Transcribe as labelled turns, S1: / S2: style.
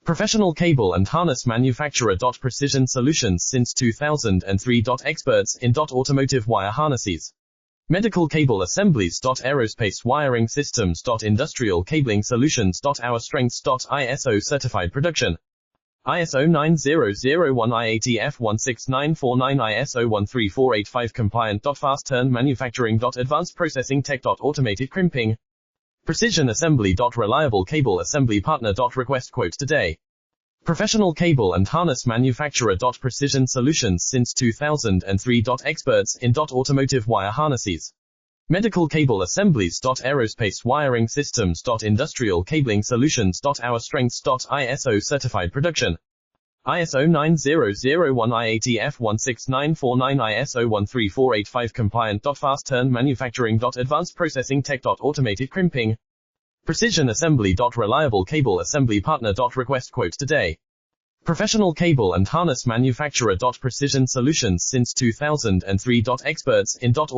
S1: Professional cable and harness manufacturer. Precision solutions since 2003. Experts in automotive wire harnesses. Medical cable assemblies. Aerospace wiring systems. Industrial cabling solutions. Our strengths. ISO certified production. ISO 9001 IATF 16949 ISO 13485 compliant. Fast turn manufacturing. Advanced processing tech. Automated crimping. Precision assembly. Reliable cable assembly partner. Request quote today. Professional cable and harness manufacturer. Precision solutions since 2003. Experts in automotive wire harnesses. Medical cable assemblies. Aerospace wiring systems. Industrial cabling solutions. Our strengths. ISO certified production. ISO 9001 IATF 16949 ISO 13485 compliant. Fast turn manufacturing. Advanced processing tech. Automated crimping. Precision assembly. Reliable cable assembly partner. Request quote today. Professional cable and harness manufacturer. Precision solutions since 2003. Experts in automotive